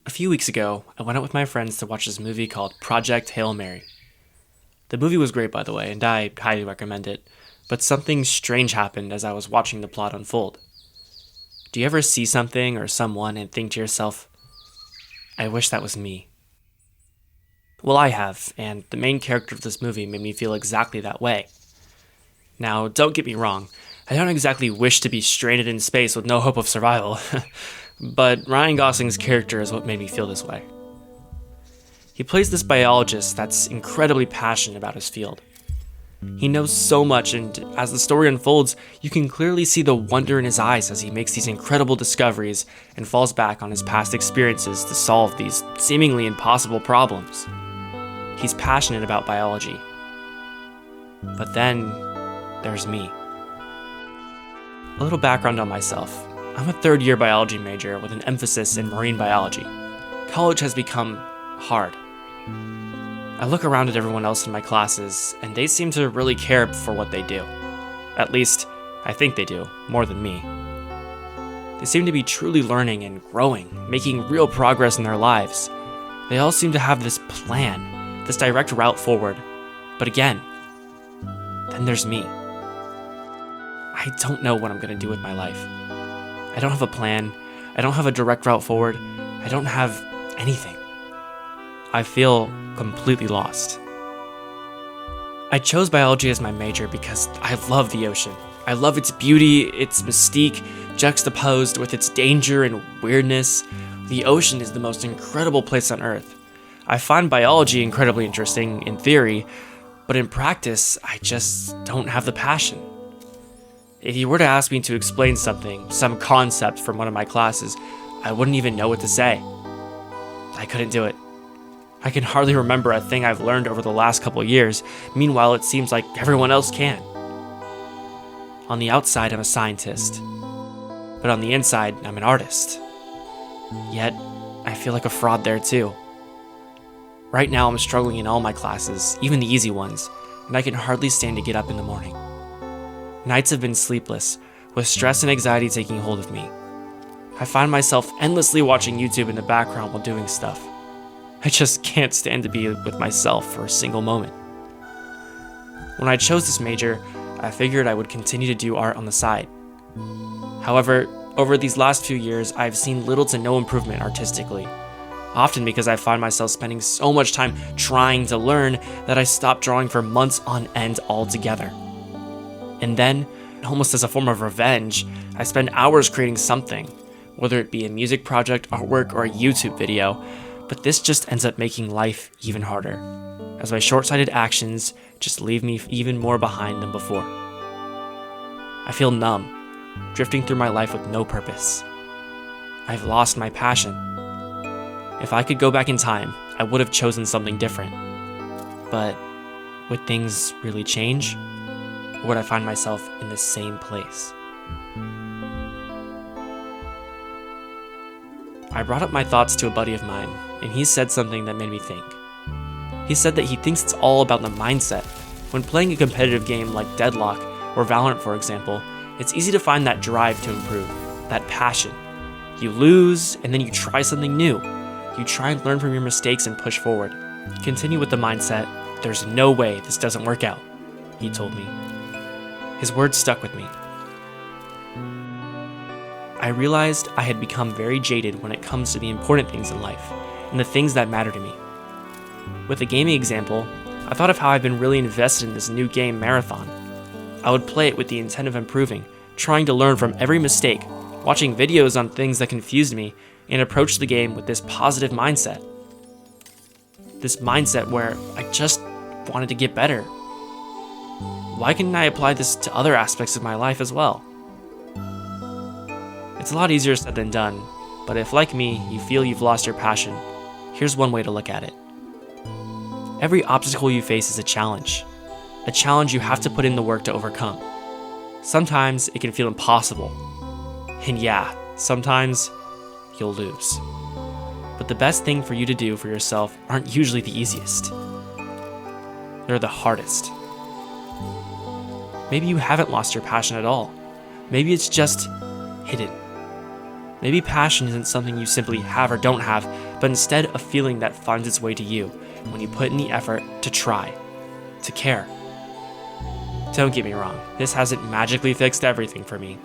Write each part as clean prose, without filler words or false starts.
A few weeks ago, I went out with my friends to watch this movie called Project Hail Mary. The movie was great, by the way, and I highly recommend it, but something strange happened as I was watching the plot unfold. Do you ever see something or someone and think to yourself, I wish that was me? Well, I have, and the main character of this movie made me feel exactly that way. Now, don't get me wrong, I don't exactly wish to be stranded in space with no hope of survival, but Ryan Gosling's character is what made me feel this way. He plays this biologist that's incredibly passionate about his field. He knows so much, and as the story unfolds, you can clearly see the wonder in his eyes as he makes these incredible discoveries and falls back on his past experiences to solve these seemingly impossible problems. He's passionate about biology. But then, there's me. A little background on myself. I'm a third-year biology major with an emphasis in marine biology. College has become hard. I look around at everyone else in my classes, and they seem to really care for what they do. At least, I think they do, more than me. They seem to be truly learning and growing, making real progress in their lives. They all seem to have this plan, this direct route forward. But again, then there's me. I don't know what I'm going to do with my life. I don't have a plan. I don't have a direct route forward. I don't have anything. I feel completely lost. I chose biology as my major because I love the ocean. I love its beauty, its mystique, juxtaposed with its danger and weirdness. The ocean is the most incredible place on Earth. I find biology incredibly interesting in theory, but in practice, I just don't have the passion. If you were to ask me to explain something, some concept from one of my classes, I wouldn't even know what to say. I couldn't do it. I can hardly remember a thing I've learned over the last couple years. Meanwhile, it seems like everyone else can. On the outside, I'm a scientist. But on the inside, I'm an artist. Yet, I feel like a fraud there too. Right now, I'm struggling in all my classes, even the easy ones, and I can hardly stand to get up in the morning. Nights have been sleepless, with stress and anxiety taking hold of me. I find myself endlessly watching YouTube in the background while doing stuff. I just can't stand to be with myself for a single moment. When I chose this major, I figured I would continue to do art on the side. However, over these last few years, I've seen little to no improvement artistically. Often because I find myself spending so much time trying to learn that I stopped drawing for months on end altogether. And then, almost as a form of revenge, I spend hours creating something, whether it be a music project, artwork, or a YouTube video, but this just ends up making life even harder, as my short-sighted actions just leave me even more behind than before. I feel numb, drifting through my life with no purpose. I've lost my passion. If I could go back in time, I would have chosen something different. But would things really change? Or would I find myself in the same place? I brought up my thoughts to a buddy of mine, and he said something that made me think. He said that he thinks it's all about the mindset. When playing a competitive game like Deadlock or Valorant, for example, it's easy to find that drive to improve, that passion. You lose, and then you try something new. You try and learn from your mistakes and push forward. Continue with the mindset, there's no way this doesn't work out, he told me. His words stuck with me. I realized I had become very jaded when it comes to the important things in life, and the things that matter to me. With the gaming example, I thought of how I've been really invested in this new game Marathon. I would play it with the intent of improving, trying to learn from every mistake, watching videos on things that confused me, and approach the game with this positive mindset. This mindset where I just wanted to get better. Why couldn't I apply this to other aspects of my life as well? It's a lot easier said than done, but if, like me, you feel you've lost your passion, here's one way to look at it. Every obstacle you face is a challenge you have to put in the work to overcome. Sometimes it can feel impossible, and yeah, sometimes you'll lose. But the best thing for you to do for yourself aren't usually the easiest. They're the hardest. Maybe you haven't lost your passion at all. Maybe it's just hidden. Maybe passion isn't something you simply have or don't have, but instead a feeling that finds its way to you when you put in the effort to try, to care. Don't get me wrong, this hasn't magically fixed everything for me.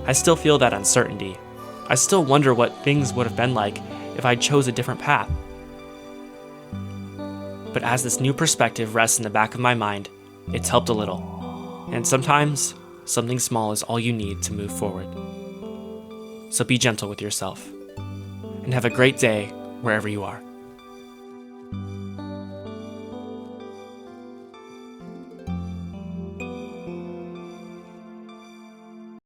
I still feel that uncertainty. I still wonder what things would have been like if I chose a different path. But as this new perspective rests in the back of my mind, it's helped a little. And sometimes, something small is all you need to move forward. So be gentle with yourself, and have a great day wherever you are.